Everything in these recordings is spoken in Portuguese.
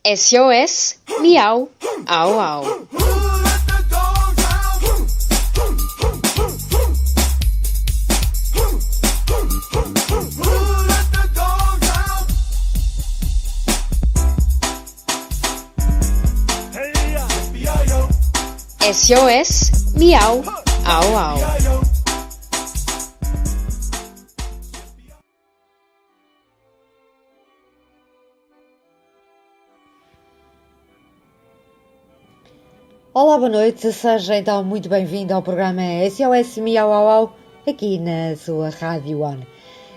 SOS Miau Au Au. SOS Miau Au Au. Olá, boa noite, seja então muito bem-vindo ao programa SOS Miau Au Au, aqui na sua Rádio On.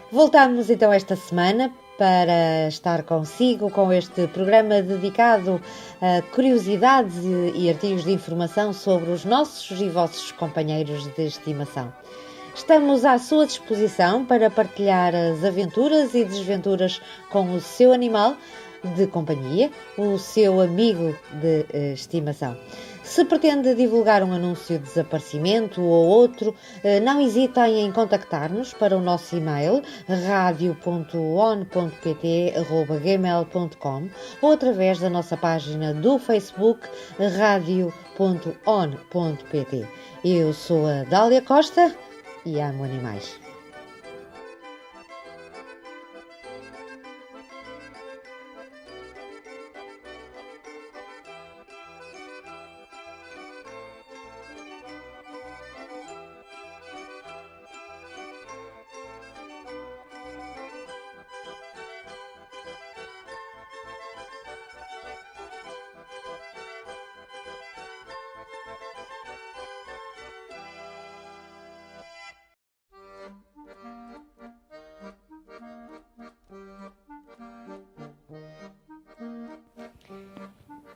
Voltamos então esta semana para estar consigo com este programa dedicado a curiosidades e artigos de informação sobre os nossos e vossos companheiros de estimação. Estamos à sua disposição para partilhar as aventuras e desventuras com o seu animal de companhia, o seu amigo de estimação. Se pretende divulgar um anúncio de desaparecimento ou outro, não hesitem em contactar-nos para o nosso e-mail radio.on.pt@gmail.com ou através da nossa página do Facebook radio.on.pt. Eu sou a Dália Costa e amo animais.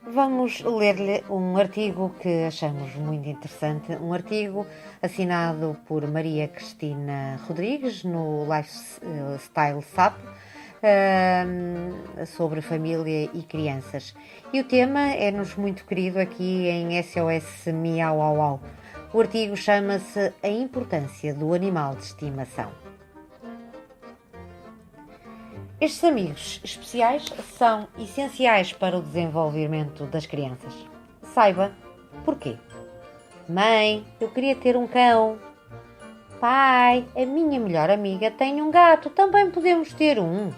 Vamos ler-lhe um artigo que achamos muito interessante, um artigo assinado por Maria Cristina Rodrigues no Lifestyle SAP sobre família e crianças. E o tema é-nos muito querido aqui em SOS Miau Au Au. O artigo chama-se A Importância do Animal de Estimação. Estes amigos especiais são essenciais para o desenvolvimento das crianças. Saiba porquê. Mãe, eu queria ter um cão. Pai, a minha melhor amiga tem um gato, também podemos ter um.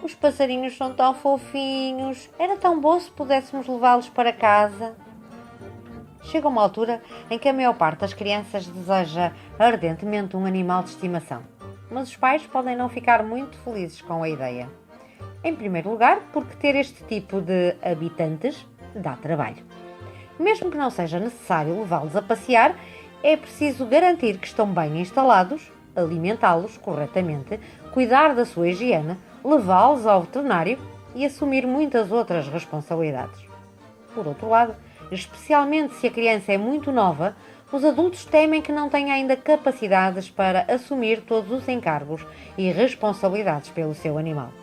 Os passarinhos são tão fofinhos, era tão bom se pudéssemos levá-los para casa. Chega uma altura em que a maior parte das crianças deseja ardentemente um animal de estimação. Mas os pais podem não ficar muito felizes com a ideia. Em primeiro lugar, porque ter este tipo de habitantes dá trabalho. Mesmo que não seja necessário levá-los a passear, é preciso garantir que estão bem instalados, alimentá-los corretamente, cuidar da sua higiene, levá-los ao veterinário e assumir muitas outras responsabilidades. Por outro lado, especialmente se a criança é muito nova, os adultos temem que não tenha ainda capacidades para assumir todos os encargos e responsabilidades pelo seu animal.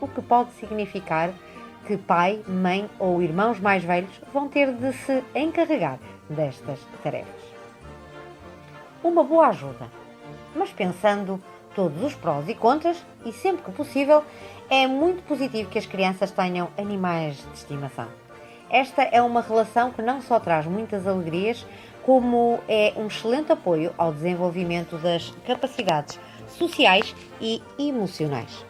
O que pode significar que pai, mãe ou irmãos mais velhos vão ter de se encarregar destas tarefas. Uma boa ajuda, mas pensando todos os prós e contras e sempre que possível, é muito positivo que as crianças tenham animais de estimação. Esta é uma relação que não só traz muitas alegrias, como é um excelente apoio ao desenvolvimento das capacidades sociais e emocionais.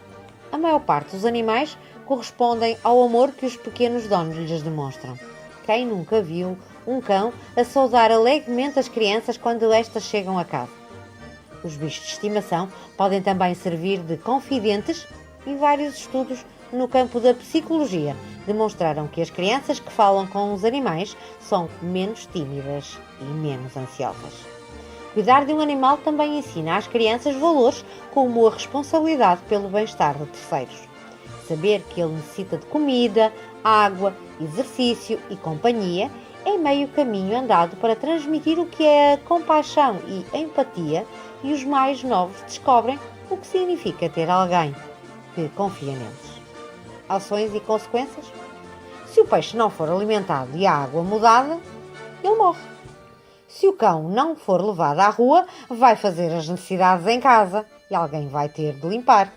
A maior parte dos animais correspondem ao amor que os pequenos donos lhes demonstram. Quem nunca viu um cão a saudar alegremente as crianças quando estas chegam a casa? Os bichos de estimação podem também servir de confidentes e vários estudos no campo da psicologia demonstraram que as crianças que falam com os animais são menos tímidas e menos ansiosas. Cuidar de um animal também ensina às crianças valores como a responsabilidade pelo bem-estar de terceiros. Saber que ele necessita de comida, água, exercício e companhia é meio caminho andado para transmitir o que é a compaixão e empatia, e os mais novos descobrem o que significa ter alguém que confia neles. Ações e consequências? Se o peixe não for alimentado e a água mudada, ele morre. Se o cão não for levado à rua, vai fazer as necessidades em casa e alguém vai ter de limpar.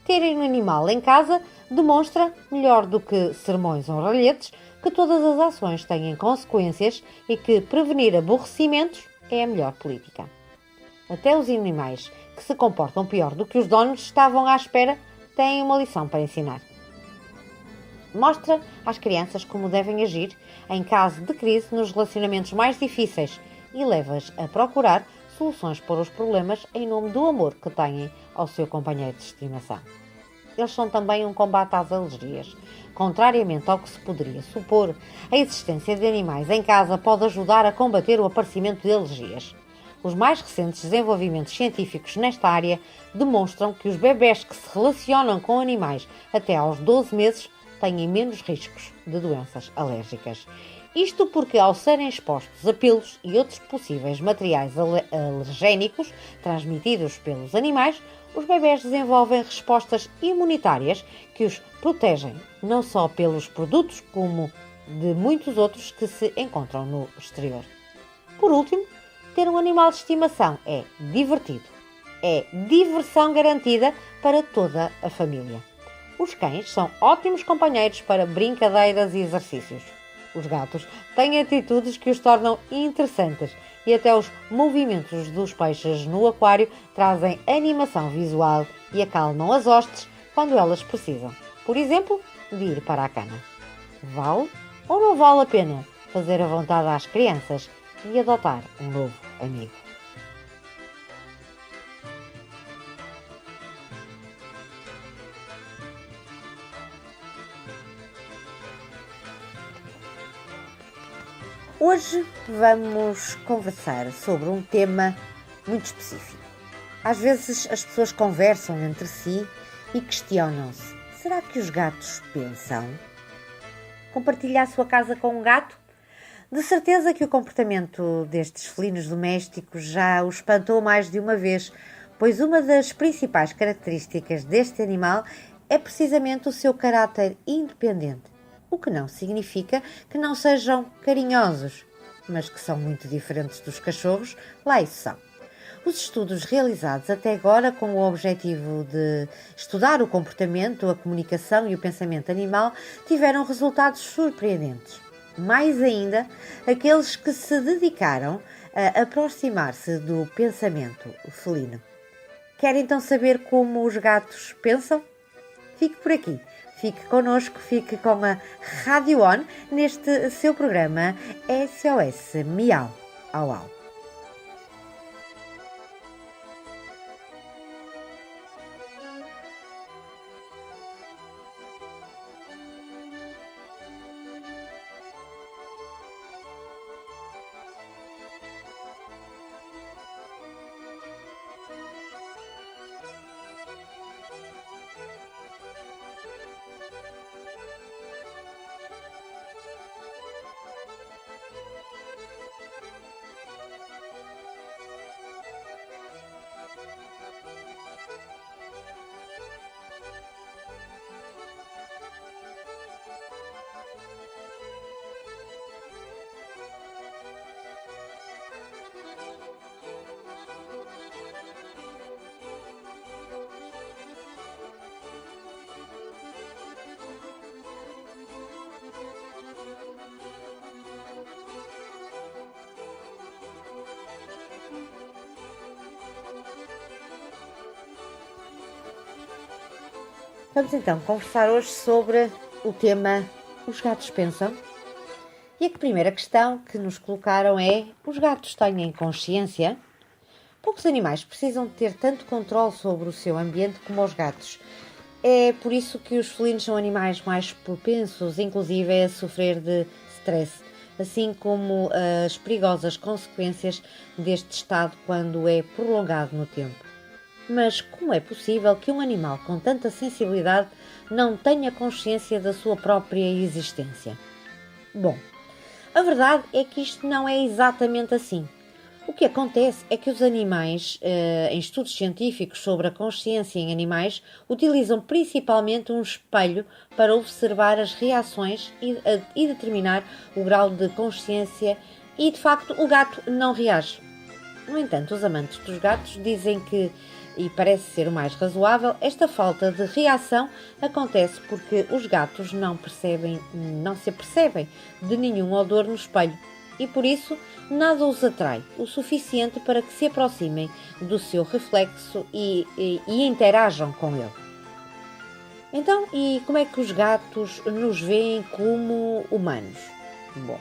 Terem um animal em casa demonstra, melhor do que sermões ou ralhetes, que todas as ações têm consequências e que prevenir aborrecimentos é a melhor política. Até os animais que se comportam pior do que os donos estavam à espera têm uma lição para ensinar. Mostra às crianças como devem agir em caso de crise nos relacionamentos mais difíceis e leva-as a procurar soluções para os problemas em nome do amor que têm ao seu companheiro de estimação. Eles são também um combate às alergias. Contrariamente ao que se poderia supor, a existência de animais em casa pode ajudar a combater o aparecimento de alergias. Os mais recentes desenvolvimentos científicos nesta área demonstram que os bebés que se relacionam com animais até aos 12 meses têm menos riscos de doenças alérgicas. Isto porque, ao serem expostos a pelos e outros possíveis materiais alergénicos transmitidos pelos animais, os bebés desenvolvem respostas imunitárias que os protegem, não só pelos produtos, como de muitos outros que se encontram no exterior. Por último, ter um animal de estimação é divertido. É diversão garantida para toda a família. Os cães são ótimos companheiros para brincadeiras e exercícios. Os gatos têm atitudes que os tornam interessantes e até os movimentos dos peixes no aquário trazem animação visual e acalmam as hostes quando elas precisam, por exemplo, de ir para a cama. Vale ou não vale a pena fazer a vontade às crianças e adotar um novo amigo? Hoje vamos conversar sobre um tema muito específico. Às vezes as pessoas conversam entre si e questionam-se: será que os gatos pensam? Compartilha a sua casa com um gato? De certeza que o comportamento destes felinos domésticos já o espantou mais de uma vez, pois uma das principais características deste animal é precisamente o seu caráter independente. O que não significa que não sejam carinhosos, mas que são muito diferentes dos cachorros, lá isso são. Os estudos realizados até agora com o objetivo de estudar o comportamento, a comunicação e o pensamento animal tiveram resultados surpreendentes. Mais ainda, aqueles que se dedicaram a aproximar-se do pensamento felino. Quer então saber como os gatos pensam? Fique por aqui. Fique connosco, fique com a Rádio On neste seu programa SOS Miau Au Au. Vamos então conversar hoje sobre o tema Os gatos pensam? E a primeira questão que nos colocaram é: os gatos têm consciência? Poucos animais precisam de ter tanto controle sobre o seu ambiente como os gatos. É por isso que os felinos são animais mais propensos, inclusive, a sofrer de stress, assim como as perigosas consequências deste estado quando é prolongado no tempo. Mas como é possível que um animal com tanta sensibilidade não tenha consciência da sua própria existência? Bom, a verdade é que isto não é exatamente assim. O que acontece é que os animais, em estudos científicos sobre a consciência em animais, utilizam principalmente um espelho para observar as reações e determinar o grau de consciência e, de facto, o gato não reage. No entanto, os amantes dos gatos dizem que e parece ser o mais razoável, esta falta de reação acontece porque os gatos não se apercebem de nenhum odor no espelho e por isso nada os atrai o suficiente para que se aproximem do seu reflexo e interajam com ele. Então, e como é que os gatos nos veem como humanos? Bom,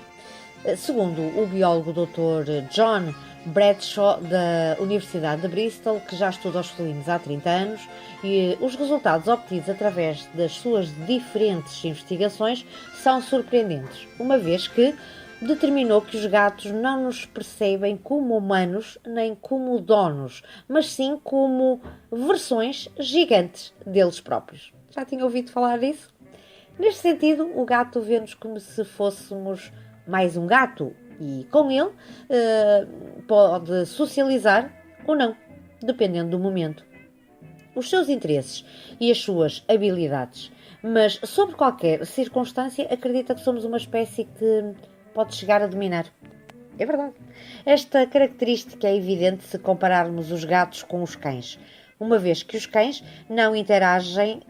segundo o biólogo Dr. John Bradshaw da Universidade de Bristol, que já estuda os felinos há 30 anos, e os resultados obtidos através das suas diferentes investigações são surpreendentes, uma vez que determinou que os gatos não nos percebem como humanos nem como donos, mas sim como versões gigantes deles próprios. Já tinha ouvido falar disso? Neste sentido, o gato vê-nos como se fôssemos mais um gato e com ele pode socializar ou não, dependendo do momento, os seus interesses e as suas habilidades. Mas, sob qualquer circunstância, acredita que somos uma espécie que pode chegar a dominar. É verdade. Esta característica é evidente se compararmos os gatos com os cães, uma vez que os cães não interagem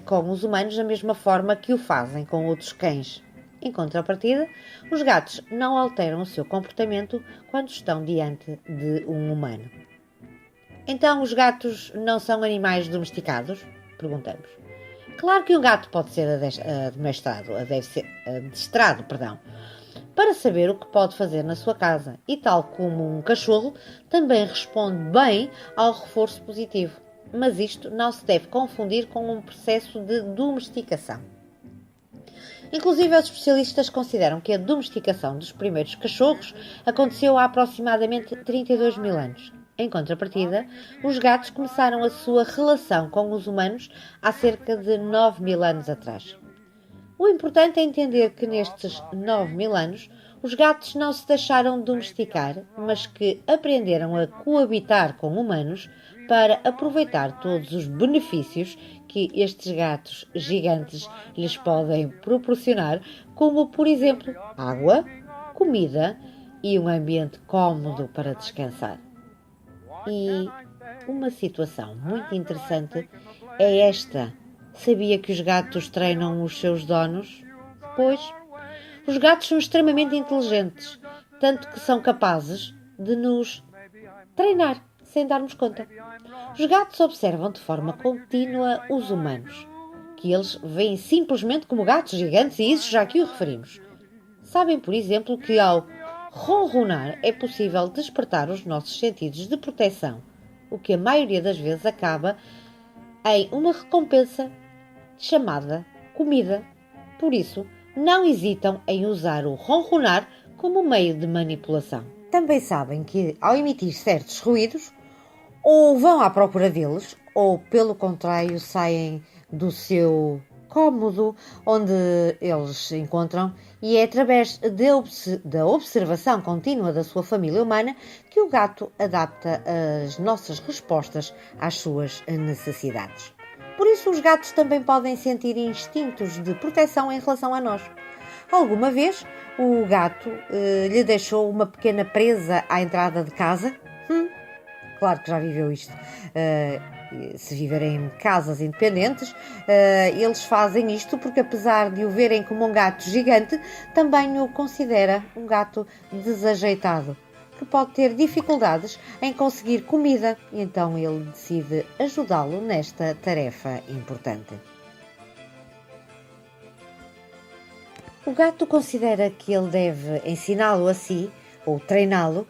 com os humanos da mesma forma que o fazem com outros cães. Em contrapartida, os gatos não alteram o seu comportamento quando estão diante de um humano. Então, os gatos não são animais domesticados? Perguntamos. Claro que um gato pode ser adestrado, para saber o que pode fazer na sua casa e, tal como um cachorro, também responde bem ao reforço positivo. Mas isto não se deve confundir com um processo de domesticação. Inclusive, os especialistas consideram que a domesticação dos primeiros cachorros aconteceu há aproximadamente 32 mil anos. Em contrapartida, os gatos começaram a sua relação com os humanos há cerca de 9 mil anos atrás. O importante é entender que nestes 9 mil anos, os gatos não se deixaram domesticar, mas que aprenderam a coabitar com humanos para aproveitar todos os benefícios que estes gatos gigantes lhes podem proporcionar, como, por exemplo, água, comida e um ambiente cómodo para descansar. E uma situação muito interessante é esta. Sabia que os gatos treinam os seus donos? Pois, os gatos são extremamente inteligentes, tanto que são capazes de nos treinar sem darmos conta. Os gatos observam de forma contínua os humanos, que eles veem simplesmente como gatos gigantes e isso já aqui o referimos. Sabem, por exemplo, que ao ronronar é possível despertar os nossos sentidos de proteção, o que a maioria das vezes acaba em uma recompensa chamada comida. Por isso, não hesitam em usar o ronronar como meio de manipulação. Também sabem que, ao emitir certos ruídos, ou vão à procura deles, ou, pelo contrário, saem do seu cômodo onde eles se encontram e é através da observação contínua da sua família humana que o gato adapta as nossas respostas às suas necessidades. Por isso, os gatos também podem sentir instintos de proteção em relação a nós. Alguma vez, o gato lhe deixou uma pequena presa à entrada de casa? Claro que já viveu isto. Se viverem em casas independentes, eles fazem isto porque, apesar de o verem como um gato gigante, também o considera um gato desajeitado, que pode ter dificuldades em conseguir comida, e então ele decide ajudá-lo nesta tarefa importante. O gato considera que ele deve ensiná-lo a si, ou treiná-lo,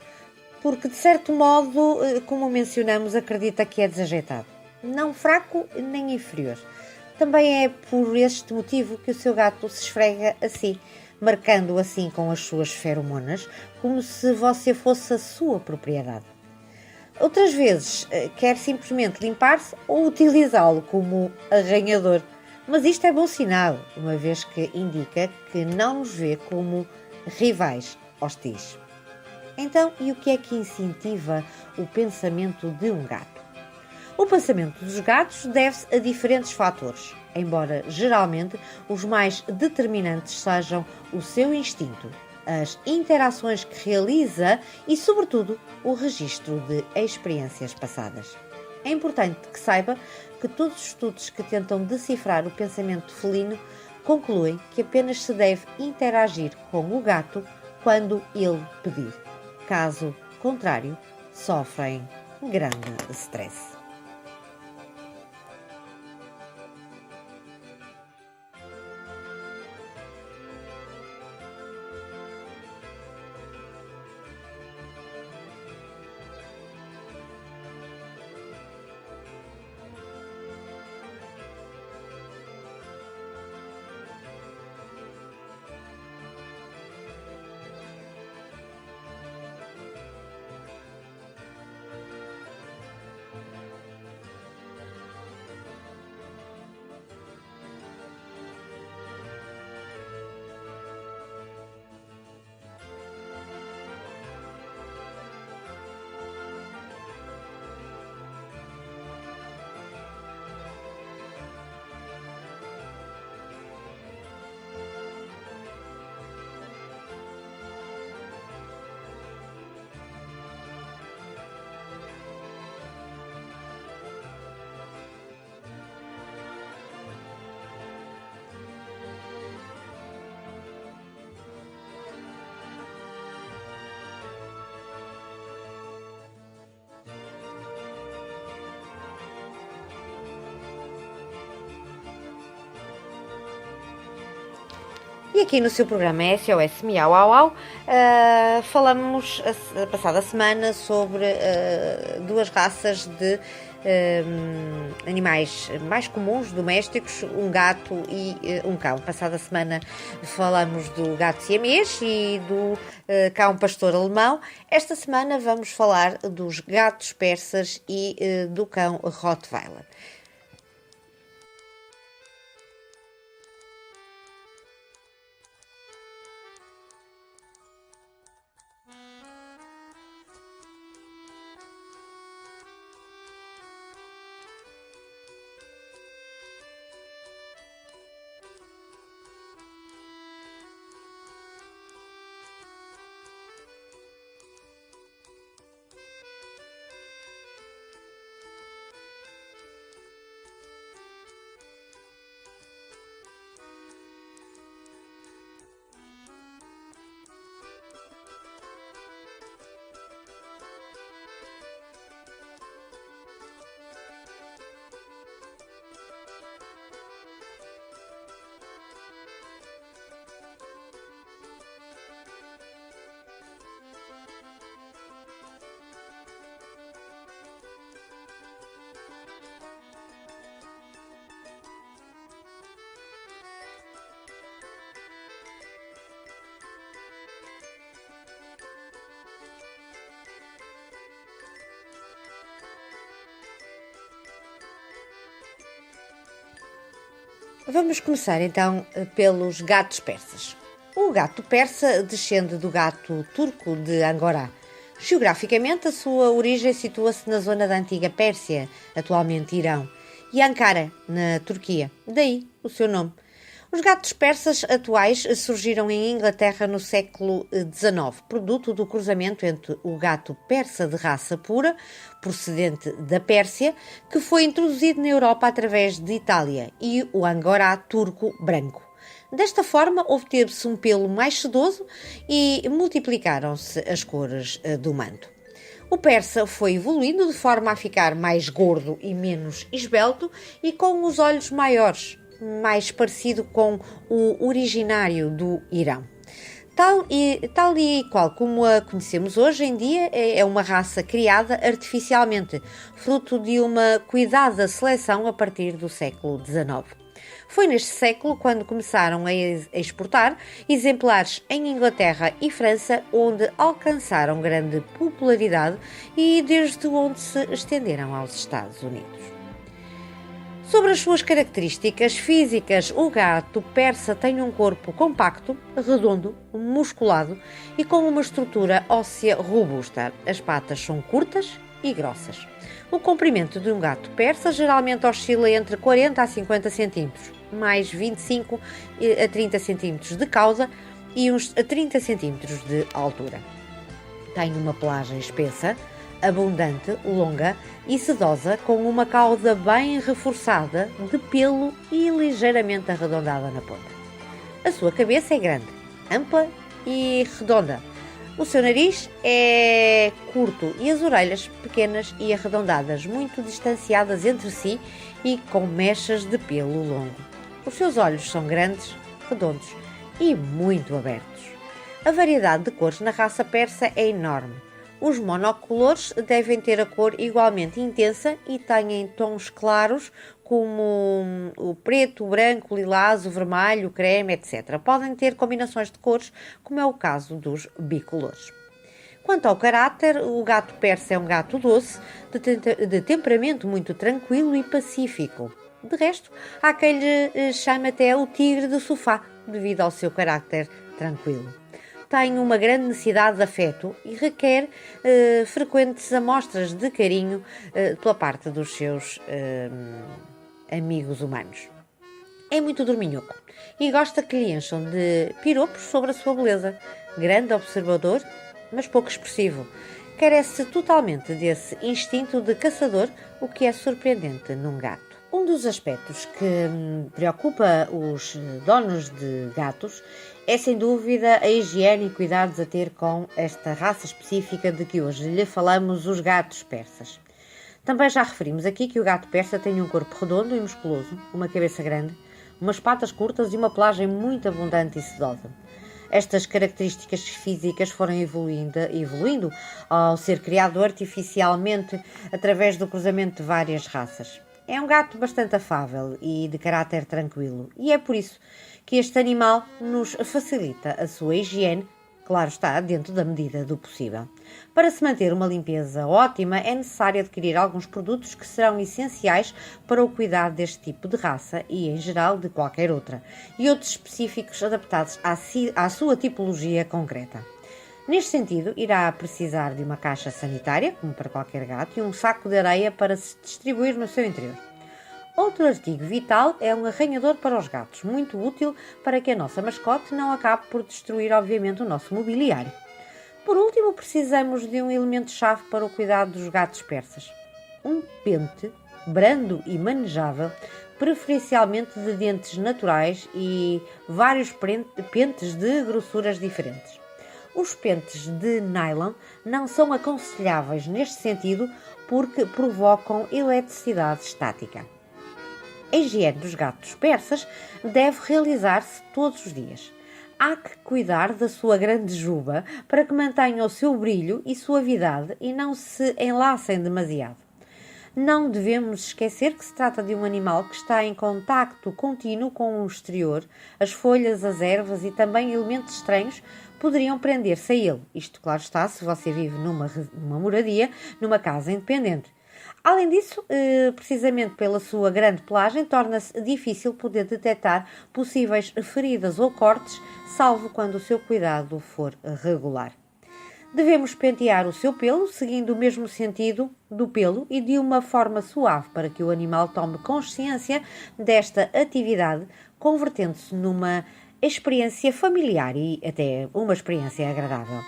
porque, de certo modo, como mencionamos, acredita que é desajeitado. Não fraco nem inferior. Também é por este motivo que o seu gato se esfrega a si, marcando-o assim com as suas feromonas, como se você fosse a sua propriedade. Outras vezes, quer simplesmente limpar-se ou utilizá-lo como arranhador. Mas isto é bom sinal, uma vez que indica que não nos vê como rivais hostis. Então, e o que é que incentiva o pensamento de um gato? O pensamento dos gatos deve-se a diferentes fatores, embora geralmente os mais determinantes sejam o seu instinto, as interações que realiza e, sobretudo, o registro de experiências passadas. É importante que saiba que todos os estudos que tentam decifrar o pensamento felino concluem que apenas se deve interagir com o gato quando ele pedir. Caso contrário, sofrem grande stress. E aqui no seu programa SOS Miau Au Au, falamos a passada semana sobre duas raças de animais mais comuns, domésticos, um gato e um cão. Passada semana falamos do gato siamês e do cão pastor alemão. Esta semana vamos falar dos gatos persas e do cão Rottweiler. Vamos começar então pelos gatos persas. O gato persa descende do gato turco de Angorá. Geograficamente, a sua origem situa-se na zona da antiga Pérsia, atualmente Irão, e Ankara, na Turquia. Daí o seu nome. Os gatos persas atuais surgiram em Inglaterra no século XIX, produto do cruzamento entre o gato persa de raça pura, procedente da Pérsia, que foi introduzido na Europa através de Itália, e o angorá turco branco. Desta forma, obteve-se um pelo mais sedoso e multiplicaram-se as cores do manto. O persa foi evoluindo de forma a ficar mais gordo e menos esbelto e com os olhos maiores, mais parecido com o originário do Irão. Tal e qual como a conhecemos hoje em dia, é uma raça criada artificialmente, fruto de uma cuidada seleção a partir do século XIX. Foi neste século quando começaram a exportar exemplares em Inglaterra e França, onde alcançaram grande popularidade e desde onde se estenderam aos Estados Unidos. Sobre as suas características físicas, o gato persa tem um corpo compacto, redondo, musculado e com uma estrutura óssea robusta. As patas são curtas e grossas. O comprimento de um gato persa geralmente oscila entre 40 a 50 cm, mais 25 a 30 cm de cauda e uns 30 cm de altura. Tem uma pelagem espessa, abundante, longa e sedosa, com uma cauda bem reforçada de pelo e ligeiramente arredondada na ponta. A sua cabeça é grande, ampla e redonda. O seu nariz é curto e as orelhas pequenas e arredondadas, muito distanciadas entre si e com mechas de pelo longo. Os seus olhos são grandes, redondos e muito abertos. A variedade de cores na raça persa é enorme. Os monocolores devem ter a cor igualmente intensa e têm tons claros como o preto, o branco, o lilás, o vermelho, o creme, etc. Podem ter combinações de cores, como é o caso dos bicolores. Quanto ao caráter, o gato persa é um gato doce, de temperamento muito tranquilo e pacífico. De resto, há quem lhe chame até o tigre de sofá, devido ao seu caráter tranquilo. Tem uma grande necessidade de afeto e requer frequentes amostras de carinho pela parte dos seus amigos humanos. É muito dorminhoco e gosta que lhe encham de piropos sobre a sua beleza. Grande observador, mas pouco expressivo. Carece totalmente desse instinto de caçador, o que é surpreendente num gato. Um dos aspectos que preocupa os donos de gatos é, sem dúvida, a higiene e cuidados a ter com esta raça específica de que hoje lhe falamos, os gatos persas. Também já referimos aqui que o gato persa tem um corpo redondo e musculoso, uma cabeça grande, umas patas curtas e uma pelagem muito abundante e sedosa. Estas características físicas foram evoluindo ao ser criado artificialmente através do cruzamento de várias raças. É um gato bastante afável e de caráter tranquilo, e é por isso que este animal nos facilita a sua higiene, claro está, dentro da medida do possível. Para se manter uma limpeza ótima, é necessário adquirir alguns produtos que serão essenciais para o cuidado deste tipo de raça e, em geral, de qualquer outra, e outros específicos adaptados à sua tipologia concreta. Neste sentido, irá precisar de uma caixa sanitária, como para qualquer gato, e um saco de areia para se distribuir no seu interior. Outro artigo vital é um arranhador para os gatos, muito útil para que a nossa mascote não acabe por destruir, obviamente, o nosso mobiliário. Por último, precisamos de um elemento-chave para o cuidado dos gatos persas. Um pente, brando e manejável, preferencialmente de dentes naturais e vários pentes de grossuras diferentes. Os pentes de nylon não são aconselháveis neste sentido porque provocam eletricidade estática. A higiene dos gatos persas deve realizar-se todos os dias. Há que cuidar da sua grande juba para que mantenha o seu brilho e suavidade e não se enlacem demasiado. Não devemos esquecer que se trata de um animal que está em contacto contínuo com o exterior. As folhas, as ervas e também elementos estranhos poderiam prender-se a ele. Isto, claro está, se você vive numa moradia, numa casa independente. Além disso, precisamente pela sua grande pelagem, torna-se difícil poder detectar possíveis feridas ou cortes, salvo quando o seu cuidado for regular. Devemos pentear o seu pelo, seguindo o mesmo sentido do pelo e de uma forma suave para que o animal tome consciência desta atividade, convertendo-se numa experiência familiar e até uma experiência agradável.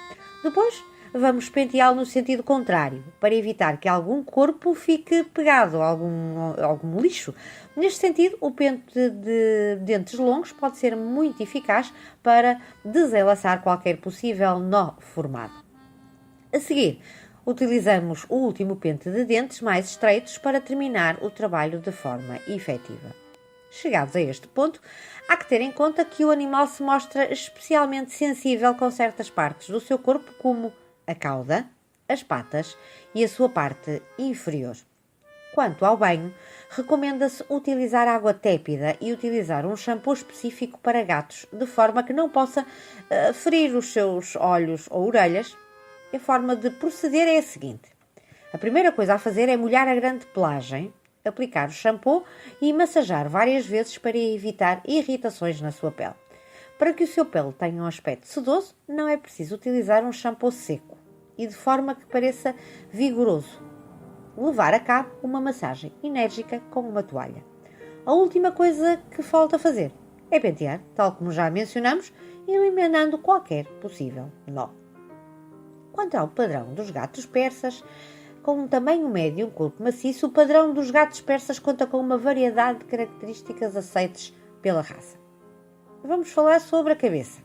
Depois, vamos penteá-lo no sentido contrário, para evitar que algum corpo fique pegado a algum lixo. Neste sentido, o pente de dentes longos pode ser muito eficaz para desenlaçar qualquer possível nó formado. A seguir, utilizamos o último pente de dentes mais estreitos para terminar o trabalho de forma efetiva. Chegados a este ponto, há que ter em conta que o animal se mostra especialmente sensível com certas partes do seu corpo, como a cauda, as patas e a sua parte inferior. Quanto ao banho, recomenda-se utilizar água tépida e utilizar um shampoo específico para gatos, de forma que não possa ferir os seus olhos ou orelhas. A forma de proceder é a seguinte. A primeira coisa a fazer é molhar a grande pelagem, aplicar o shampoo e massajar várias vezes para evitar irritações na sua pele. Para que o seu pelo tenha um aspecto sedoso, não é preciso utilizar um shampoo seco e de forma que pareça vigoroso. Levar a cabo uma massagem enérgica com uma toalha. A última coisa que falta fazer é pentear, tal como já mencionamos, eliminando qualquer possível nó. Quanto ao padrão dos gatos persas, Com um tamanho médio e um corpo maciço, o padrão dos gatos persas conta com uma variedade de características aceites pela raça. Vamos falar sobre a cabeça.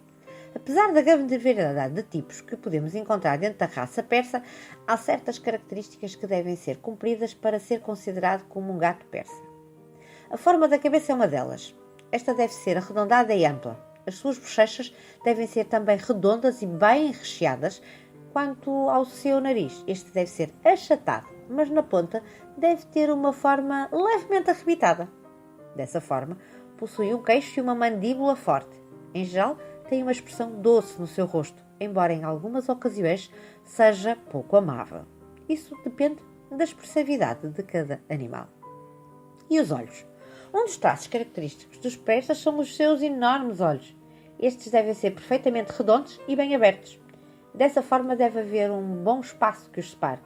Apesar da grande variedade de tipos que podemos encontrar dentro da raça persa, há certas características que devem ser cumpridas para ser considerado como um gato persa. A forma da cabeça é uma delas. Esta deve ser arredondada e ampla. As suas bochechas devem ser também redondas e bem recheadas. Quanto ao seu nariz, este deve ser achatado, mas na ponta deve ter uma forma levemente arrebitada. Dessa forma, possui um queixo e uma mandíbula forte. Em geral, tem uma expressão doce no seu rosto, embora em algumas ocasiões seja pouco amável. Isso depende da expressividade de cada animal. E os olhos? Um dos traços característicos dos persas são os seus enormes olhos. Estes devem ser perfeitamente redondos e bem abertos. Dessa forma deve haver um bom espaço que os separe.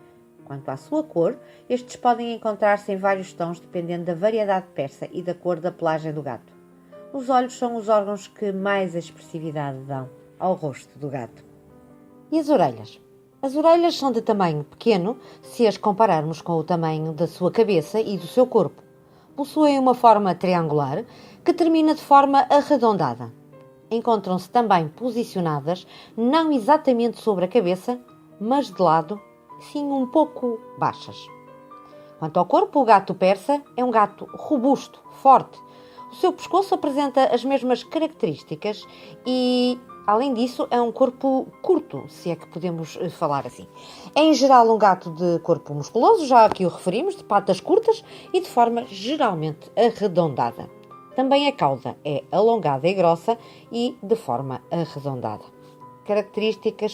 Quanto à sua cor, estes podem encontrar-se em vários tons dependendo da variedade persa e da cor da pelagem do gato. Os olhos são os órgãos que mais expressividade dão ao rosto do gato. E as orelhas? As orelhas são de tamanho pequeno se as compararmos com o tamanho da sua cabeça e do seu corpo. Possuem uma forma triangular que termina de forma arredondada. Encontram-se também posicionadas não exatamente sobre a cabeça, mas de lado, sim um pouco baixas. Quanto ao corpo, o gato persa é um gato robusto, forte. O seu pescoço apresenta as mesmas características e, além disso, é um corpo curto, se é que podemos falar assim. É, em geral, um gato de corpo musculoso, já aqui o referimos, de patas curtas e de forma geralmente arredondada. Também a cauda é alongada e grossa e de forma arredondada. Característica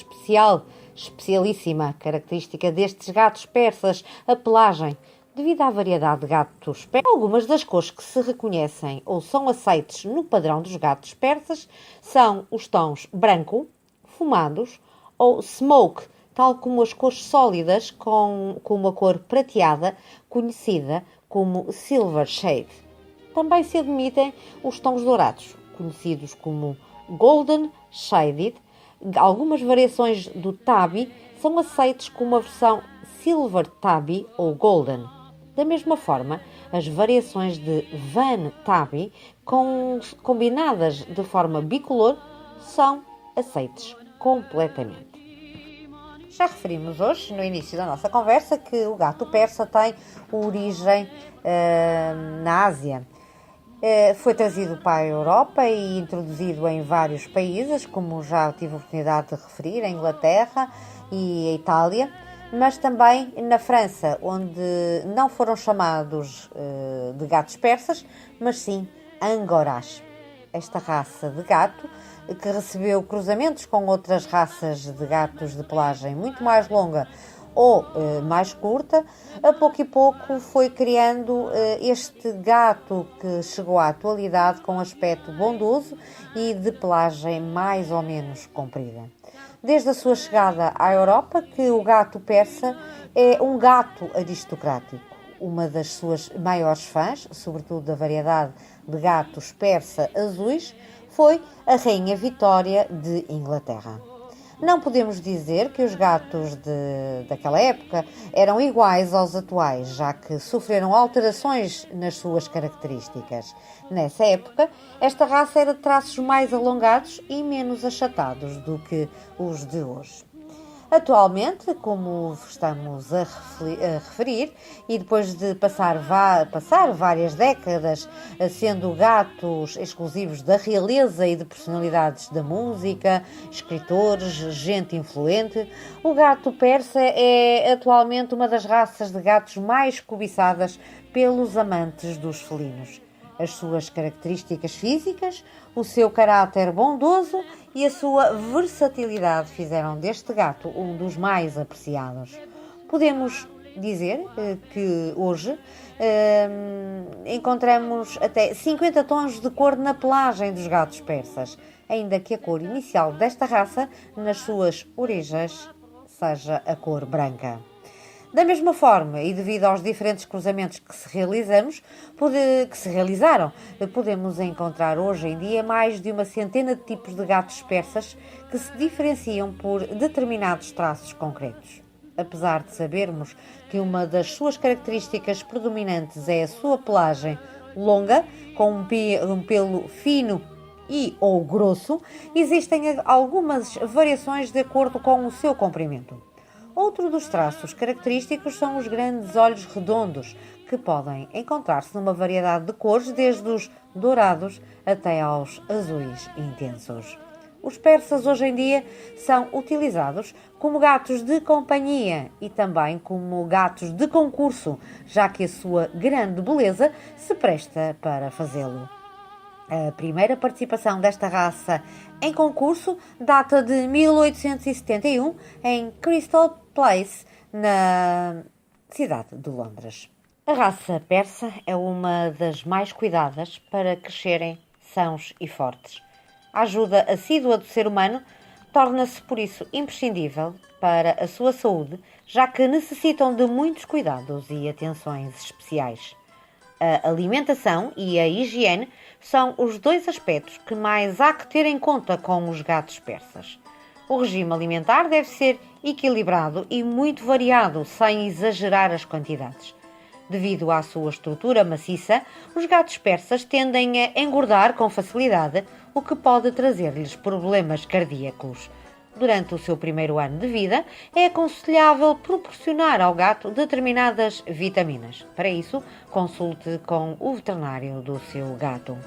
especialíssima, característica destes gatos persas, a pelagem. Devido à variedade de gatos persas, algumas das cores que se reconhecem ou são aceites no padrão dos gatos persas são os tons branco, fumados ou smoke, tal como as cores sólidas com uma cor prateada, conhecida como silver shade. Também se admitem os tons dourados, conhecidos como golden shaded. Algumas variações do tabby são aceites como a versão silver tabby ou golden. Da mesma forma, as variações de van tabby, combinadas de forma bicolor, são aceites completamente. Já referimos hoje, no início da nossa conversa, que o gato persa tem origem na Ásia. Foi trazido para a Europa e introduzido em vários países, como já tive a oportunidade de referir, a Inglaterra e a Itália, mas também na França, onde não foram chamados de gatos persas, mas sim angorás. Esta raça de gato, que recebeu cruzamentos com outras raças de gatos de pelagem muito mais longa ou mais curta, a pouco e pouco foi criando este gato que chegou à atualidade com aspecto bondoso e de pelagem mais ou menos comprida. Desde a sua chegada à Europa, que o gato persa é um gato aristocrático. Uma das suas maiores fãs, sobretudo da variedade de gatos persa azuis, foi a Rainha Vitória de Inglaterra. Não podemos dizer que os gatos daquela época eram iguais aos atuais, já que sofreram alterações nas suas características. Nessa época, esta raça era de traços mais alongados e menos achatados do que os de hoje. Atualmente, como estamos a referir, e depois de passar várias décadas sendo gatos exclusivos da realeza e de personalidades da música, escritores, gente influente, o gato persa é atualmente uma das raças de gatos mais cobiçadas pelos amantes dos felinos. As suas características físicas, o seu caráter bondoso e a sua versatilidade fizeram deste gato um dos mais apreciados. Podemos dizer que hoje encontramos até 50 tons de cor na pelagem dos gatos persas, ainda que a cor inicial desta raça, nas suas origens, seja a cor branca. Da mesma forma, e devido aos diferentes cruzamentos que se realizaram, podemos encontrar hoje em dia mais de uma centena de tipos de gatos persas que se diferenciam por determinados traços concretos. apesar de sabermos que uma das suas características predominantes é a sua pelagem longa, com um pelo fino e ou grosso, existem algumas variações de acordo com o seu comprimento. Outro dos traços característicos são os grandes olhos redondos, que podem encontrar-se numa variedade de cores, desde os dourados até aos azuis intensos. Os persas hoje em dia são utilizados como gatos de companhia e também como gatos de concurso, já que a sua grande beleza se presta para fazê-lo. A primeira participação desta raça em concurso data de 1871 em Crystal Palace, na cidade de Londres. A raça persa é uma das mais cuidadas para crescerem sãos e fortes. A ajuda assídua do ser humano torna-se, por isso, imprescindível para a sua saúde, já que necessitam de muitos cuidados e atenções especiais. A alimentação e a higiene são os dois aspectos que mais há que ter em conta com os gatos persas. O regime alimentar deve ser equilibrado e muito variado, sem exagerar as quantidades. Devido à sua estrutura maciça, os gatos persas tendem a engordar com facilidade, o que pode trazer-lhes problemas cardíacos. Durante o seu primeiro ano de vida, é aconselhável proporcionar ao gato determinadas vitaminas. Para isso, consulte com o veterinário do seu gato.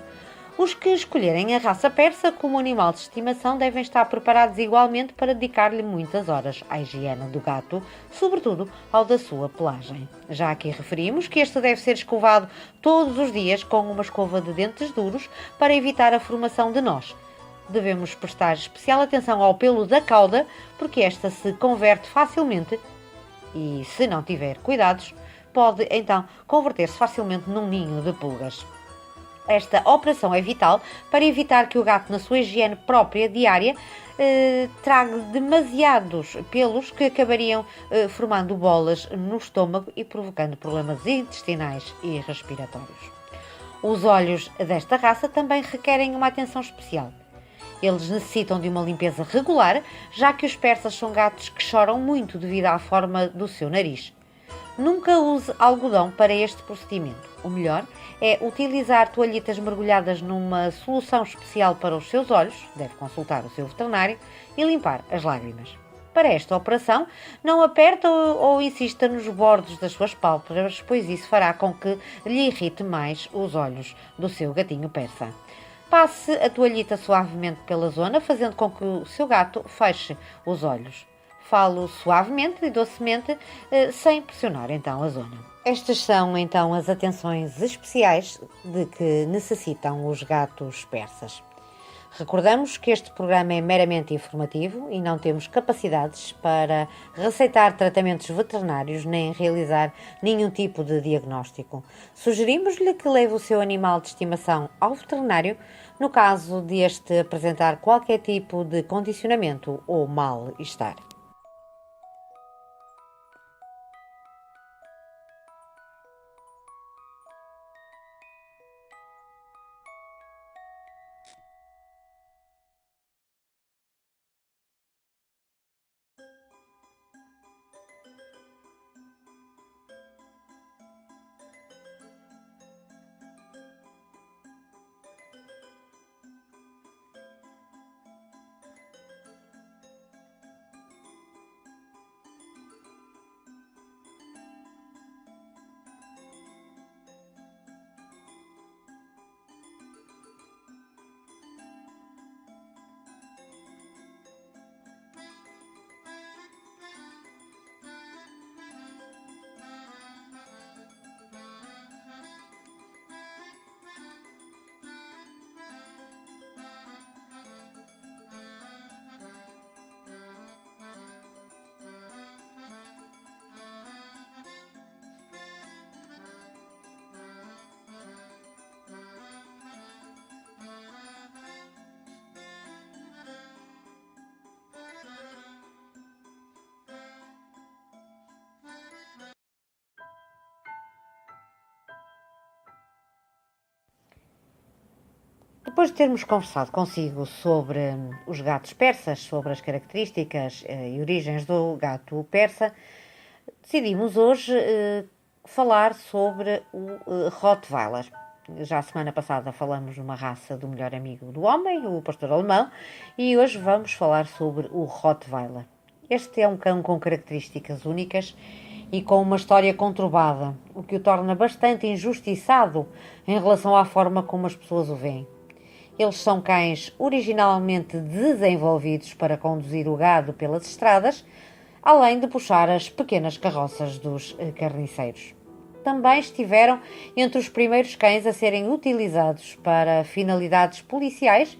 Os que escolherem a raça persa como animal de estimação devem estar preparados igualmente para dedicar-lhe muitas horas à higiene do gato, sobretudo ao da sua pelagem. Já aqui referimos que este deve ser escovado todos os dias com uma escova de dentes duros para evitar a formação de nós. Devemos prestar especial atenção ao pelo da cauda, porque esta se converte facilmente e, se não tiver cuidados, pode então converter-se facilmente num ninho de pulgas. Esta operação é vital para evitar que o gato, na sua higiene própria diária, traga demasiados pelos que acabariam formando bolas no estômago e provocando problemas intestinais e respiratórios. Os olhos desta raça também requerem uma atenção especial. Eles necessitam de uma limpeza regular, já que os persas são gatos que choram muito devido à forma do seu nariz. Nunca use algodão para este procedimento. O melhor é utilizar toalhitas mergulhadas numa solução especial para os seus olhos, deve consultar o seu veterinário, e limpar as lágrimas. Para esta operação, não aperte ou insista nos bordos das suas pálpebras, pois isso fará com que lhe irrite mais os olhos do seu gatinho persa. Passe a toalhita suavemente pela zona, fazendo com que o seu gato feche os olhos. Falo suavemente e docemente, sem pressionar então a zona. Estas são então as atenções especiais de que necessitam os gatos persas. Recordamos que este programa é meramente informativo e não temos capacidades para receitar tratamentos veterinários nem realizar nenhum tipo de diagnóstico. Sugerimos-lhe que leve o seu animal de estimação ao veterinário no caso de este apresentar qualquer tipo de condicionamento ou mal-estar. Depois de termos conversado consigo sobre os gatos persas, sobre as características e origens do gato persa, decidimos hoje falar sobre o Rottweiler. Já a semana passada falamos de uma raça do melhor amigo do homem, o pastor alemão, e hoje vamos falar sobre o Rottweiler. Este é um cão com características únicas e com uma história conturbada, o que o torna bastante injustiçado em relação à forma como as pessoas o veem. Eles são cães originalmente desenvolvidos para conduzir o gado pelas estradas, além de puxar as pequenas carroças dos carniceiros. Também estiveram entre os primeiros cães a serem utilizados para finalidades policiais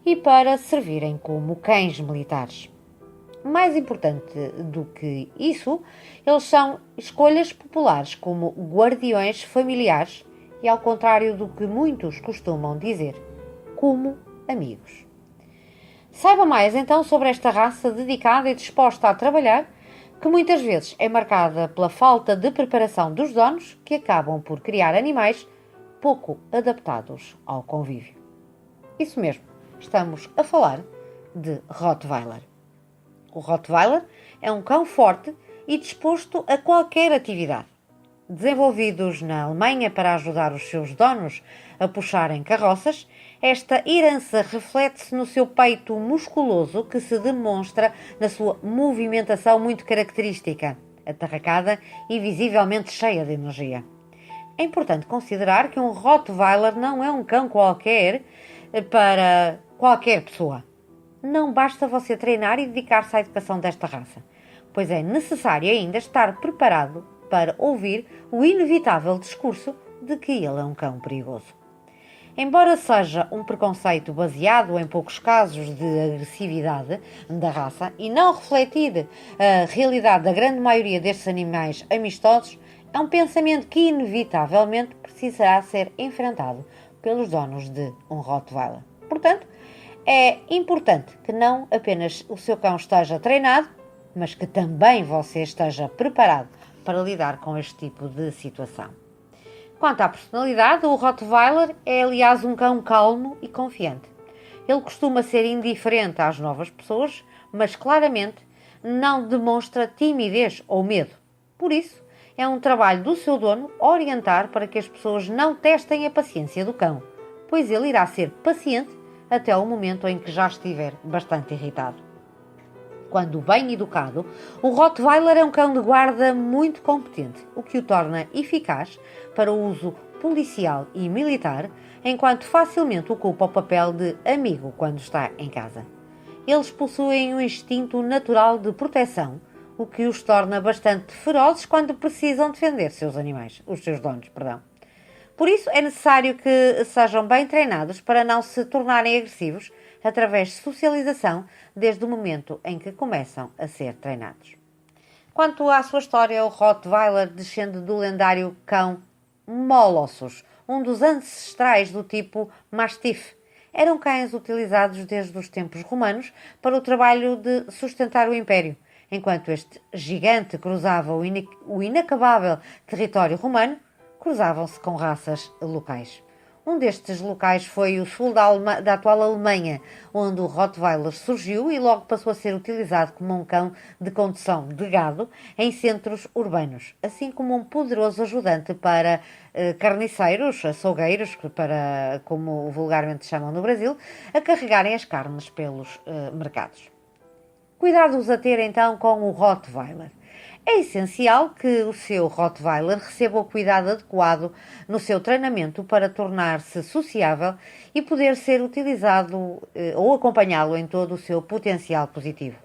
e para servirem como cães militares. Mais importante do que isso, eles são escolhas populares como guardiões familiares e, ao contrário do que muitos costumam dizer, como amigos. Saiba mais então sobre esta raça dedicada e disposta a trabalhar, que muitas vezes é marcada pela falta de preparação dos donos, que acabam por criar animais pouco adaptados ao convívio. Isso mesmo, estamos a falar de Rottweiler. O Rottweiler é um cão forte e disposto a qualquer atividade. Desenvolvidos na Alemanha para ajudar os seus donos a puxarem carroças, esta herança reflete-se no seu peito musculoso, que se demonstra na sua movimentação muito característica, atarracada e visivelmente cheia de energia. É importante considerar que um Rottweiler não é um cão qualquer para qualquer pessoa. Não basta você treinar e dedicar-se à educação desta raça, pois é necessário ainda estar preparado para ouvir o inevitável discurso de que ele é um cão perigoso. Embora seja um preconceito baseado em poucos casos de agressividade da raça e não refletir a realidade da grande maioria destes animais amistosos, é um pensamento que inevitavelmente precisará ser enfrentado pelos donos de um Rottweiler. Portanto, é importante que não apenas o seu cão esteja treinado, mas que também você esteja preparado para lidar com este tipo de situação. Quanto à personalidade, o Rottweiler é, aliás, um cão calmo e confiante. Ele costuma ser indiferente às novas pessoas, mas claramente não demonstra timidez ou medo. Por isso, é um trabalho do seu dono orientar para que as pessoas não testem a paciência do cão, pois ele irá ser paciente até o momento em que já estiver bastante irritado. Quando bem educado, o Rottweiler é um cão de guarda muito competente, o que o torna eficaz para o uso policial e militar, enquanto facilmente ocupa o papel de amigo quando está em casa. Eles possuem um instinto natural de proteção, o que os torna bastante ferozes quando precisam defender os seus donos. Por isso, é necessário que sejam bem treinados para não se tornarem agressivos através de socialização desde o momento em que começam a ser treinados. Quanto à sua história, o Rottweiler descende do lendário cão Molossus, um dos ancestrais do tipo Mastiff. Eram cães utilizados desde os tempos romanos para o trabalho de sustentar o império. Enquanto este gigante cruzava o inacabável território romano, cruzavam-se com raças locais. Um destes locais foi o sul da atual Alemanha, onde o Rottweiler surgiu e logo passou a ser utilizado como um cão de condução de gado em centros urbanos, assim como um poderoso ajudante para carniceiros, açougueiros, como vulgarmente chamam no Brasil, a carregarem as carnes pelos mercados. Cuidados a ter então com o Rottweiler. É essencial que o seu Rottweiler receba o cuidado adequado no seu treinamento para tornar-se sociável e poder ser utilizado ou acompanhá-lo em todo o seu potencial positivo.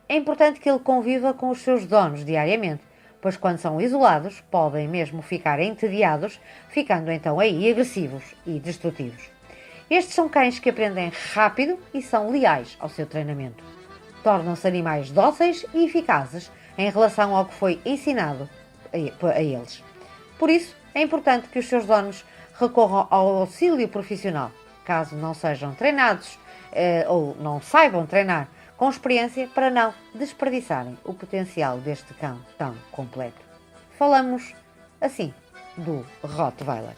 É importante que ele conviva com os seus donos diariamente, pois quando são isolados podem mesmo ficar entediados, ficando então aí agressivos e destrutivos. Estes são cães que aprendem rápido e são leais ao seu treinamento. Tornam-se animais dóceis e eficazes em relação ao que foi ensinado a eles. Por isso, é importante que os seus donos recorram ao auxílio profissional, caso não sejam treinados ou não saibam treinar com experiência, para não desperdiçarem o potencial deste cão tão completo. Falamos, assim, do Rottweiler.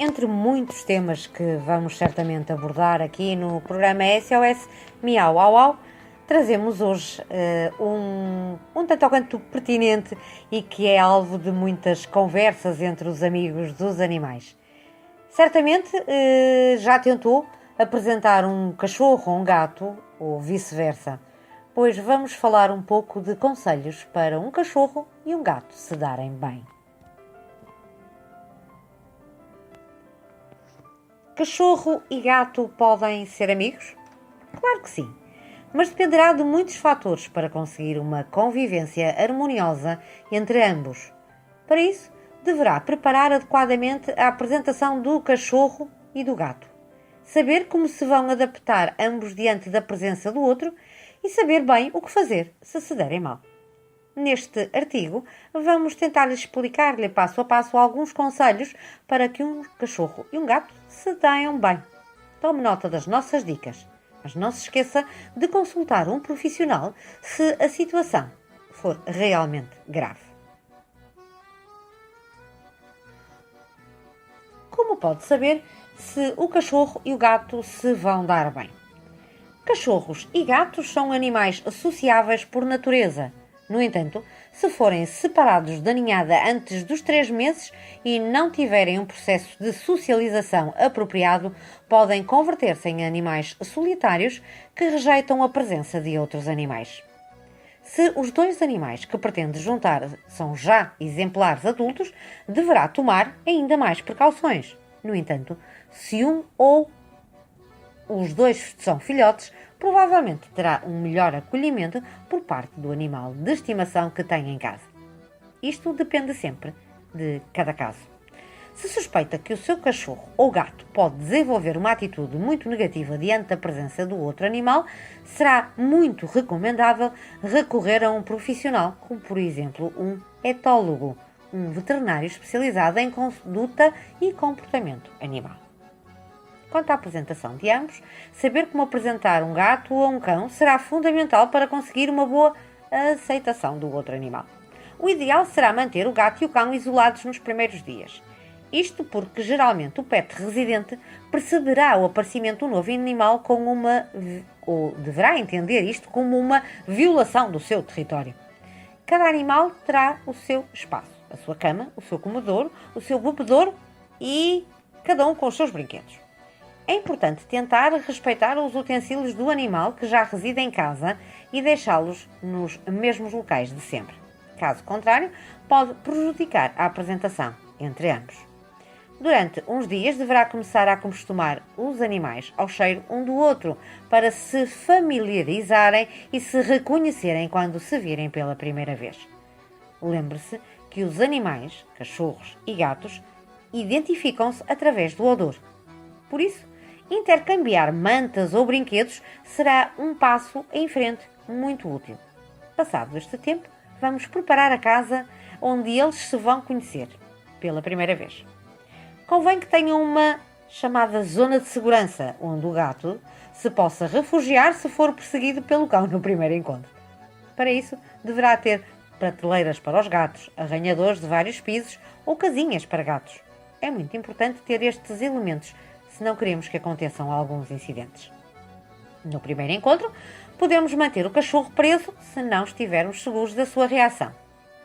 Entre muitos temas que vamos certamente abordar aqui no programa SOS Miau Au Au, trazemos hoje um tanto ou quanto pertinente e que é alvo de muitas conversas entre os amigos dos animais. Certamente já tentou apresentar um cachorro ou um gato, ou vice-versa, pois vamos falar um pouco de conselhos para um cachorro e um gato se darem bem. Cachorro e gato podem ser amigos? Claro que sim, mas dependerá de muitos fatores para conseguir uma convivência harmoniosa entre ambos. Para isso, deverá preparar adequadamente a apresentação do cachorro e do gato, saber como se vão adaptar ambos diante da presença do outro e saber bem o que fazer se derem mal. Neste artigo, vamos tentar explicar-lhe passo a passo alguns conselhos para que um cachorro e um gato se deem bem. Tome nota das nossas dicas, mas não se esqueça de consultar um profissional se a situação for realmente grave. Como pode saber se o cachorro e o gato se vão dar bem? Cachorros e gatos são animais sociáveis por natureza. No entanto, se forem separados da ninhada antes dos 3 meses e não tiverem um processo de socialização apropriado, podem converter-se em animais solitários que rejeitam a presença de outros animais. Se os 2 animais que pretende juntar são já exemplares adultos, deverá tomar ainda mais precauções. No entanto, se um ou os 2 são filhotes, provavelmente terá um melhor acolhimento por parte do animal de estimação que tem em casa. Isto depende sempre de cada caso. Se suspeita que o seu cachorro ou gato pode desenvolver uma atitude muito negativa diante da presença do outro animal, será muito recomendável recorrer a um profissional, como por exemplo um etólogo, um veterinário especializado em conduta e comportamento animal. Quanto à apresentação de ambos, saber como apresentar um gato ou um cão será fundamental para conseguir uma boa aceitação do outro animal. O ideal será manter o gato e o cão isolados nos primeiros dias. Isto porque geralmente o pet residente perceberá o aparecimento do novo animal ou deverá entender isto como uma violação do seu território. Cada animal terá o seu espaço, a sua cama, o seu comedouro, o seu bebedouro e cada um com os seus brinquedos. É importante tentar respeitar os utensílios do animal que já reside em casa e deixá-los nos mesmos locais de sempre. Caso contrário, pode prejudicar a apresentação entre ambos. Durante uns dias deverá começar a acostumar os animais ao cheiro um do outro para se familiarizarem e se reconhecerem quando se virem pela primeira vez. Lembre-se que os animais, cachorros e gatos, identificam-se através do odor. Por isso, intercambiar mantas ou brinquedos será um passo em frente muito útil. Passado este tempo, vamos preparar a casa onde eles se vão conhecer pela primeira vez. Convém que tenham uma chamada zona de segurança, onde o gato se possa refugiar se for perseguido pelo cão no primeiro encontro. Para isso, deverá ter prateleiras para os gatos, arranhadores de vários pisos ou casinhas para gatos. É muito importante ter estes elementos se não queremos que aconteçam alguns incidentes. No primeiro encontro, podemos manter o cachorro preso se não estivermos seguros da sua reação.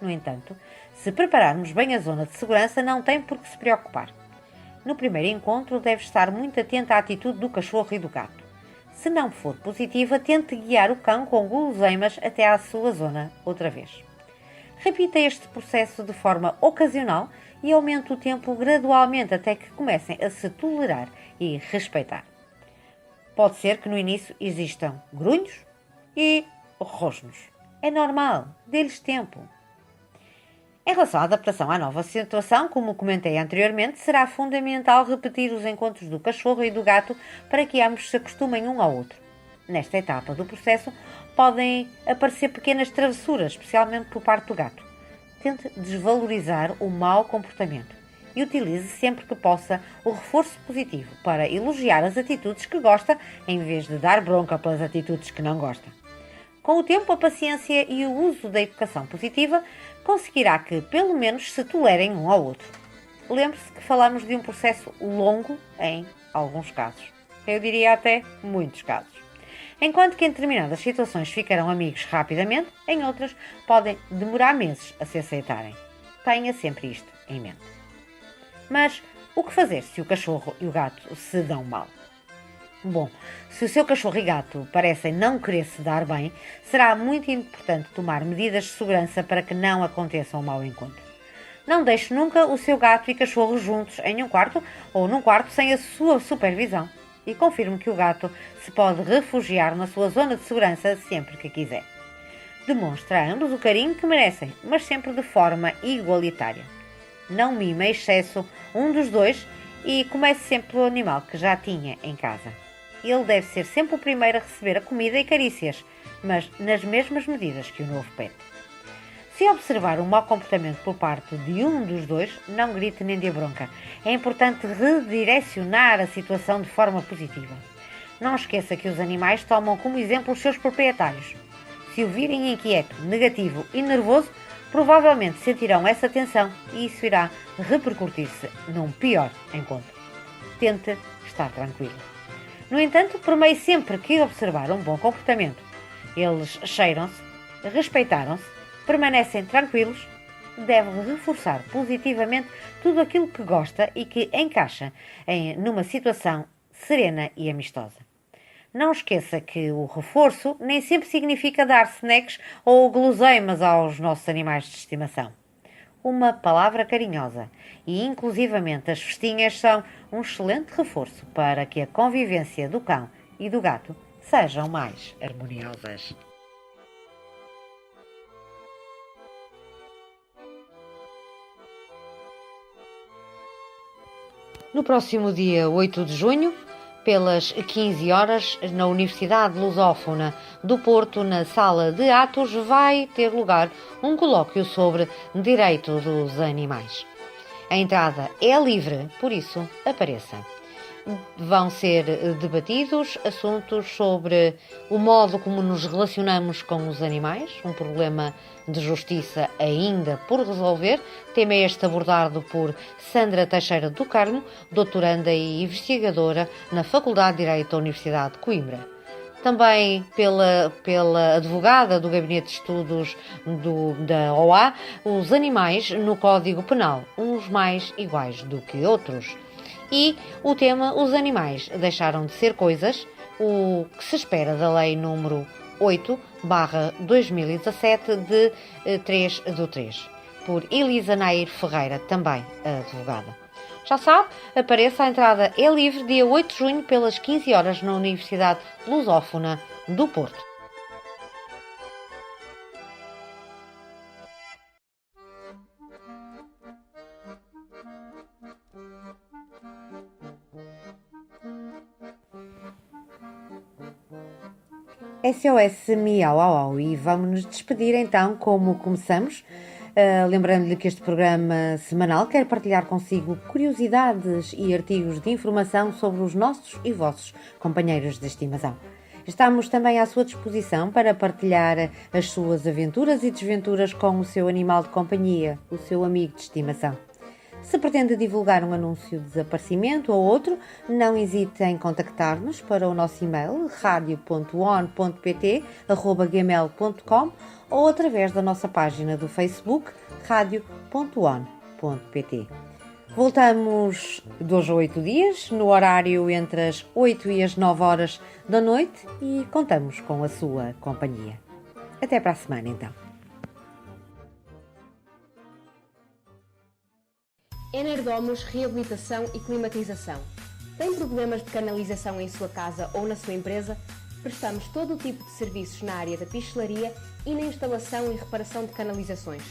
No entanto, se prepararmos bem a zona de segurança, não tem por que se preocupar. No primeiro encontro, deve estar muito atento à atitude do cachorro e do gato. Se não for positiva, tente guiar o cão com guloseimas até à sua zona outra vez. Repita este processo de forma ocasional e aumente o tempo gradualmente até que comecem a se tolerar e respeitar. Pode ser que no início existam grunhos e rosnos. É normal, dê-lhes tempo. Em relação à adaptação à nova situação, como comentei anteriormente, será fundamental repetir os encontros do cachorro e do gato para que ambos se acostumem um ao outro. Nesta etapa do processo, podem aparecer pequenas travessuras, especialmente por parte do gato. Tente desvalorizar o mau comportamento e utilize sempre que possa o reforço positivo para elogiar as atitudes que gosta em vez de dar bronca pelas atitudes que não gosta. Com o tempo, a paciência e o uso da educação positiva conseguirá que, pelo menos, se tolerem um ao outro. Lembre-se que falamos de um processo longo em alguns casos. Eu diria até muitos casos. Enquanto que em determinadas situações ficarão amigos rapidamente, em outras podem demorar meses a se aceitarem. Tenha sempre isto em mente. Mas o que fazer se o cachorro e o gato se dão mal? Bom, se o seu cachorro e gato parecem não querer se dar bem, será muito importante tomar medidas de segurança para que não aconteça um mau encontro. Não deixe nunca o seu gato e cachorro juntos em um quarto ou num quarto sem a sua supervisão. E confirme que o gato se pode refugiar na sua zona de segurança sempre que quiser. Demonstre a ambos o carinho que merecem, mas sempre de forma igualitária. Não mime em excesso um dos dois e comece sempre pelo animal que já tinha em casa. Ele deve ser sempre o primeiro a receber a comida e carícias, mas nas mesmas medidas que o novo pet. Se observar um mau comportamento por parte de um dos dois, não grite nem dê bronca. É importante redirecionar a situação de forma positiva. Não esqueça que os animais tomam como exemplo os seus proprietários. Se o virem inquieto, negativo e nervoso, provavelmente sentirão essa tensão e isso irá repercutir-se num pior encontro. Tente estar tranquilo. No entanto, permeie sempre que observar um bom comportamento. Eles cheiram-se, respeitaram-se, permanecem tranquilos, deve reforçar positivamente tudo aquilo que gosta e que encaixa numa situação serena e amistosa. Não esqueça que o reforço nem sempre significa dar snacks ou guloseimas aos nossos animais de estimação. Uma palavra carinhosa e inclusivamente as festinhas são um excelente reforço para que a convivência do cão e do gato sejam mais harmoniosas. No próximo dia 8 de junho, pelas 15 horas, na Universidade Lusófona do Porto, na Sala de Atos, vai ter lugar um colóquio sobre direito dos animais. A entrada é livre, por isso, apareça. Vão ser debatidos assuntos sobre o modo como nos relacionamos com os animais, um problema de justiça ainda por resolver. Tema este abordado por Sandra Teixeira do Carmo, doutoranda e investigadora na Faculdade de Direito da Universidade de Coimbra. Também pela advogada do Gabinete de Estudos da OA, os animais no Código Penal, uns mais iguais do que outros. E o tema Os animais deixaram de ser coisas, o que se espera da Lei número 8/2017 de 3/3, por Elisa Nair Ferreira, também advogada. Já sabe, apareça, a entrada é livre dia 8 de junho pelas 15 horas na Universidade Lusófona do Porto. SOS Miau Au Au, e vamos nos despedir então como começamos, lembrando-lhe que este programa semanal quer partilhar consigo curiosidades e artigos de informação sobre os nossos e vossos companheiros de estimação. Estamos também à sua disposição para partilhar as suas aventuras e desventuras com o seu animal de companhia, o seu amigo de estimação. Se pretende divulgar um anúncio de desaparecimento ou outro, não hesite em contactar-nos para o nosso e-mail radio.on.pt@gmail.com ou através da nossa página do Facebook radio.on.pt. Voltamos de hoje a 8 dias, no horário entre as 8 e as 9 horas da noite, e contamos com a sua companhia. Até para a semana, então. Enerdomus Reabilitação e Climatização. Tem problemas de canalização em sua casa ou na sua empresa? Prestamos todo o tipo de serviços na área da pistelaria e na instalação e reparação de canalizações.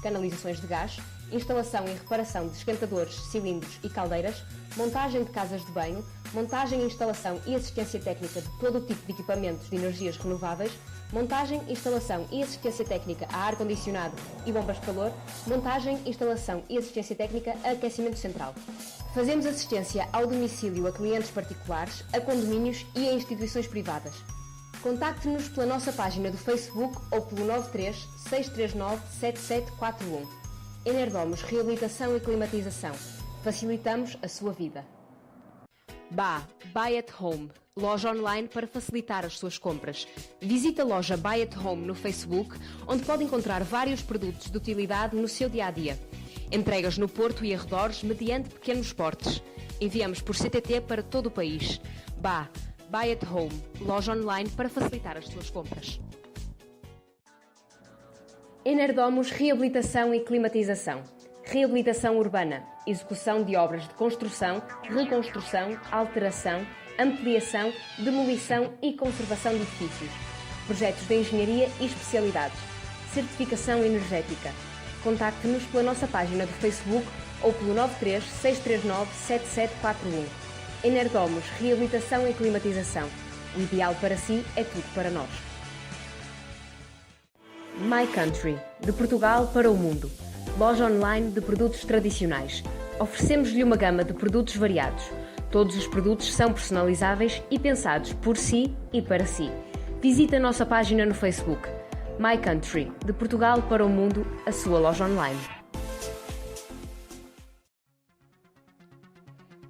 Canalizações de gás, instalação e reparação de esquentadores, cilindros e caldeiras, montagem de casas de banho, montagem, instalação e assistência técnica de todo o tipo de equipamentos de energias renováveis, montagem, instalação e assistência técnica a ar-condicionado e bombas de calor, montagem, instalação e assistência técnica a aquecimento central. Fazemos assistência ao domicílio a clientes particulares, a condomínios e a instituições privadas. Contacte-nos pela nossa página do Facebook ou pelo 93 639 7741. Enerdomus Reabilitação e Climatização. Facilitamos a sua vida. Buy at Home, loja online para facilitar as suas compras. Visite a loja Buy at Home no Facebook, onde pode encontrar vários produtos de utilidade no seu dia-a-dia. Entregas no Porto e arredores mediante pequenos portes. Enviamos por CTT para todo o país. Buy at Home, loja online para facilitar as suas compras. Enerdomus Reabilitação e Climatização. Reabilitação urbana, execução de obras de construção, reconstrução, alteração, ampliação, demolição e conservação de edifícios. Projetos de engenharia e especialidades. Certificação energética. Contacte-nos pela nossa página do Facebook ou pelo 93 639 7741. Enerdomus Reabilitação e Climatização. O ideal para si é tudo para nós. My Country, de Portugal para o mundo. Loja online de produtos tradicionais. Oferecemos-lhe uma gama de produtos variados. Todos os produtos são personalizáveis e pensados por si e para si. Visite a nossa página no Facebook. My Country, de Portugal para o mundo, a sua loja online.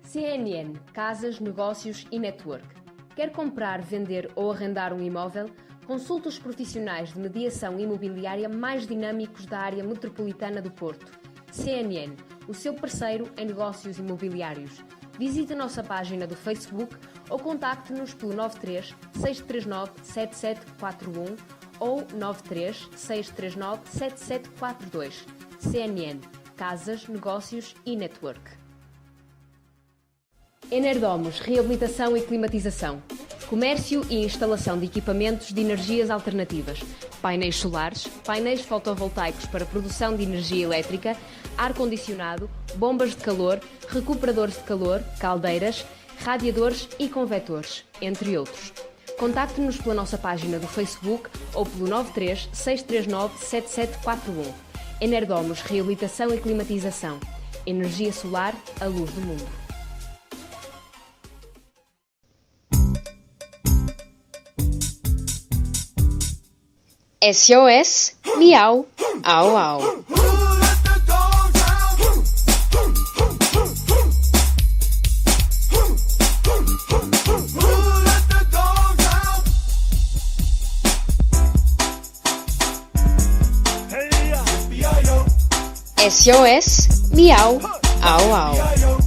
CNN, Casas, Negócios e Network. Quer comprar, vender ou arrendar um imóvel? Consulte os profissionais de mediação imobiliária mais dinâmicos da área metropolitana do Porto. CNN, o seu parceiro em negócios imobiliários. Visite a nossa página do Facebook ou contacte-nos pelo 93 639 7741 ou 93 639 7742. CNN, Casas, Negócios e Network. Enerdomus Reabilitação e Climatização. Comércio e instalação de equipamentos de energias alternativas. Painéis solares, painéis fotovoltaicos para produção de energia elétrica, ar-condicionado, bombas de calor, recuperadores de calor, caldeiras, radiadores e convetores, entre outros. Contacte-nos pela nossa página do Facebook ou pelo 93 639 7741. Enerdomus Reabilitação e Climatização. Energia solar, a luz do mundo. SOS Miau Au Au. SOS Miau Au Au.